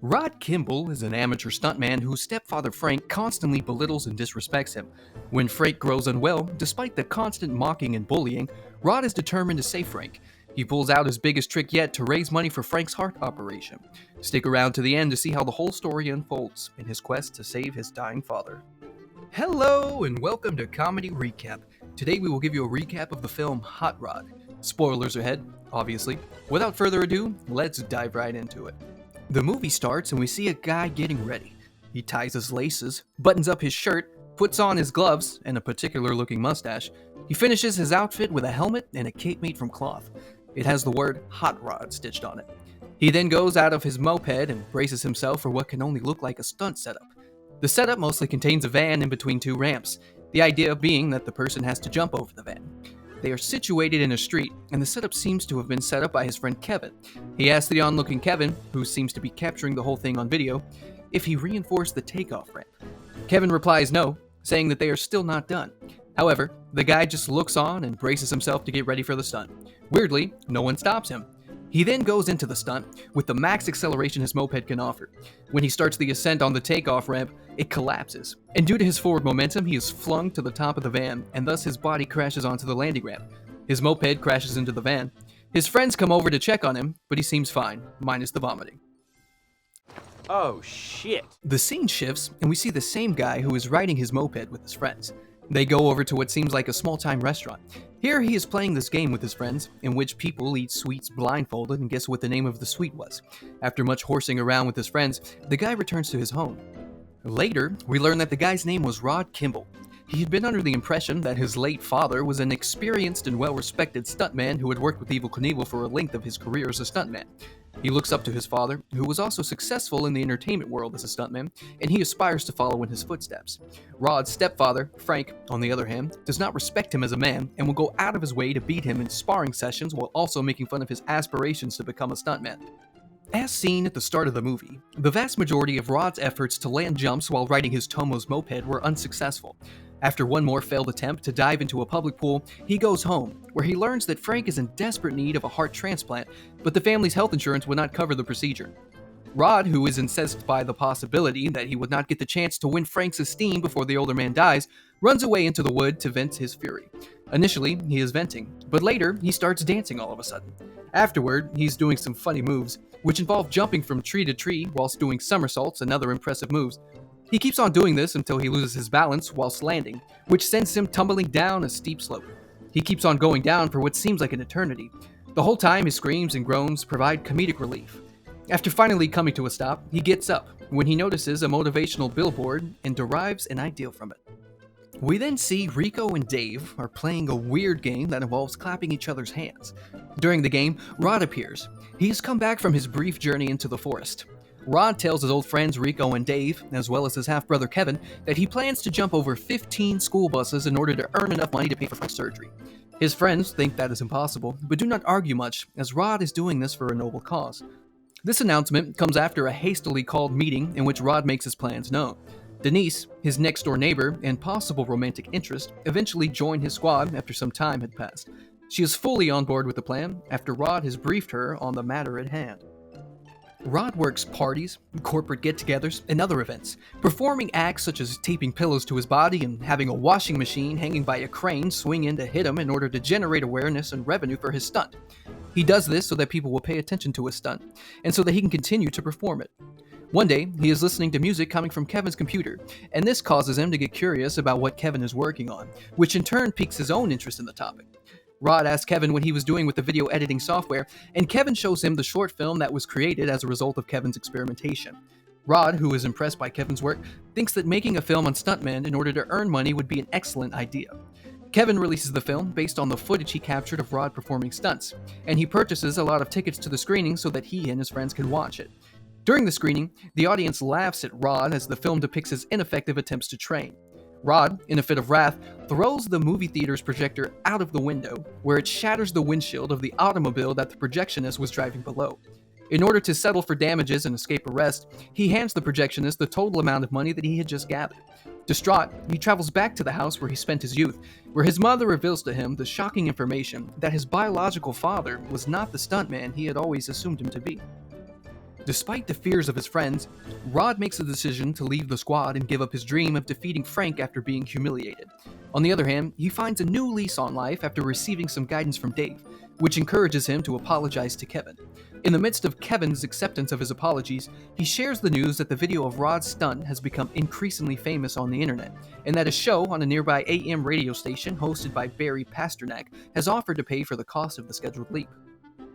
Rod Kimble is an amateur stuntman whose stepfather Frank constantly belittles and disrespects him. When Frank grows unwell, despite the constant mocking and bullying, Rod is determined to save Frank. He pulls out his biggest trick yet to raise money for Frank's heart operation. Stick around to the end to see how the whole story unfolds in his quest to save his dying father. Hello and welcome to Comedy Recap. Today we will give you a recap of the film Hot Rod. Spoilers ahead, obviously. Without further ado, let's dive right into it. The movie starts and we see a guy getting ready. He ties his laces, buttons up his shirt, puts on his gloves and a particular looking mustache. He finishes his outfit with a helmet and a cape made from cloth. It has the word Hot Rod stitched on it. He then goes out of his moped and braces himself for what can only look like a stunt setup. The setup mostly contains a van in between two ramps, the idea being that the person has to jump over the van. They are situated in a street, and the setup seems to have been set up by his friend Kevin. He asks the onlooking Kevin, who seems to be capturing the whole thing on video, if he reinforced the takeoff ramp. Kevin replies no, saying that they are still not done. However, the guy just looks on and braces himself to get ready for the stunt. Weirdly, no one stops him. He then goes into the stunt with the max acceleration his moped can offer. When he starts the ascent on the takeoff ramp, it collapses, and due to his forward momentum, he is flung to the top of the van, and thus his body crashes onto the landing ramp. His moped crashes into the van. His friends come over to check on him, but he seems fine, minus the vomiting. Oh shit. The scene shifts, and we see the same guy who is riding his moped with his friends. They go over to what seems like a small-time restaurant. Here he is playing this game with his friends, in which people eat sweets blindfolded and guess what the name of the sweet was. After much horsing around with his friends, the guy returns to his home. Later, we learn that the guy's name was Rod Kimble. He had been under the impression that his late father was an experienced and well-respected stuntman who had worked with Evel Knievel for a length of his career as a stuntman. He looks up to his father, who was also successful in the entertainment world as a stuntman, and he aspires to follow in his footsteps. Rod's stepfather, Frank, on the other hand, does not respect him as a man and will go out of his way to beat him in sparring sessions while also making fun of his aspirations to become a stuntman. As seen at the start of the movie, the vast majority of Rod's efforts to land jumps while riding his Tomos moped were unsuccessful. After one more failed attempt to dive into a public pool, he goes home, where he learns that Frank is in desperate need of a heart transplant, but the family's health insurance would not cover the procedure. Rod, who is incensed by the possibility that he would not get the chance to win Frank's esteem before the older man dies, runs away into the wood to vent his fury. Initially, he is venting, but later, he starts dancing all of a sudden. Afterward, he's doing some funny moves, which involve jumping from tree to tree whilst doing somersaults and other impressive moves. He keeps on doing this until he loses his balance whilst landing, which sends him tumbling down a steep slope. He keeps on going down for what seems like an eternity. The whole time his screams and groans provide comedic relief. After finally coming to a stop, he gets up when he notices a motivational billboard and derives an idea from it. We then see Rico and Dave are playing a weird game that involves clapping each other's hands. During the game, Rod appears. He has come back from his brief journey into the forest. Rod tells his old friends Rico and Dave, as well as his half-brother Kevin, that he plans to jump over 15 school buses in order to earn enough money to pay for Frank's surgery. His friends think that is impossible, but do not argue much, as Rod is doing this for a noble cause. This announcement comes after a hastily called meeting in which Rod makes his plans known. Denise, his next-door neighbor and possible romantic interest, eventually join his squad after some time had passed. She is fully on board with the plan after Rod has briefed her on the matter at hand. Rod works parties, corporate get-togethers, and other events, performing acts such as taping pillows to his body and having a washing machine hanging by a crane swing in to hit him in order to generate awareness and revenue for his stunt. He does this so that people will pay attention to his stunt, and so that he can continue to perform it. One day, he is listening to music coming from Kevin's computer, and this causes him to get curious about what Kevin is working on, which in turn piques his own interest in the topic. Rod asks Kevin what he was doing with the video editing software, and Kevin shows him the short film that was created as a result of Kevin's experimentation. Rod, who is impressed by Kevin's work, thinks that making a film on stuntmen in order to earn money would be an excellent idea. Kevin releases the film based on the footage he captured of Rod performing stunts, and he purchases a lot of tickets to the screening so that he and his friends can watch it. During the screening, the audience laughs at Rod as the film depicts his ineffective attempts to train. Rod, in a fit of wrath, throws the movie theater's projector out of the window, where it shatters the windshield of the automobile that the projectionist was driving below. In order to settle for damages and escape arrest, he hands the projectionist the total amount of money that he had just gathered. Distraught, he travels back to the house where he spent his youth, where his mother reveals to him the shocking information that his biological father was not the stuntman he had always assumed him to be. Despite the fears of his friends, Rod makes a decision to leave the squad and give up his dream of defeating Frank after being humiliated. On the other hand, he finds a new lease on life after receiving some guidance from Dave, which encourages him to apologize to Kevin. In the midst of Kevin's acceptance of his apologies, he shares the news that the video of Rod's stunt has become increasingly famous on the internet, and that a show on a nearby AM radio station hosted by Barry Pasternak has offered to pay for the cost of the scheduled leap.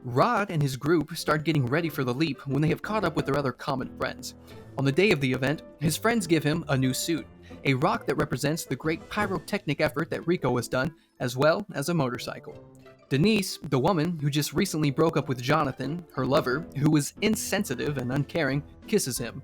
Rod and his group start getting ready for the leap when they have caught up with their other common friends. On the day of the event, his friends give him a new suit, a rock that represents the great pyrotechnic effort that Rico has done, as well as a motorcycle. Denise, the woman who just recently broke up with Jonathan, her lover, who was insensitive and uncaring, kisses him.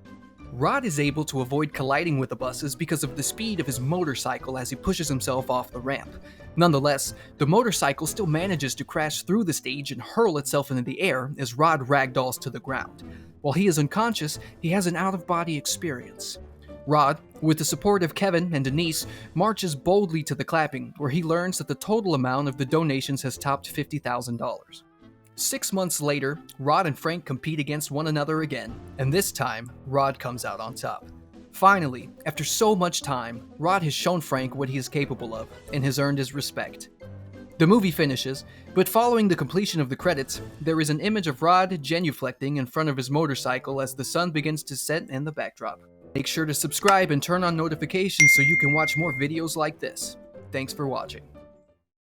Rod is able to avoid colliding with the buses because of the speed of his motorcycle as he pushes himself off the ramp. Nonetheless, the motorcycle still manages to crash through the stage and hurl itself into the air as Rod ragdolls to the ground. While he is unconscious, he has an out-of-body experience. Rod, with the support of Kevin and Denise, marches boldly to the clapping, where he learns that the total amount of the donations has topped $50,000. 6 months later, Rod and Frank compete against one another again, and this time, Rod comes out on top. Finally, after so much time, Rod has shown Frank what he is capable of, and has earned his respect. The movie finishes, but following the completion of the credits, there is an image of Rod genuflecting in front of his motorcycle as the sun begins to set in the backdrop. Make sure to subscribe and turn on notifications so you can watch more videos like this. Thanks for watching.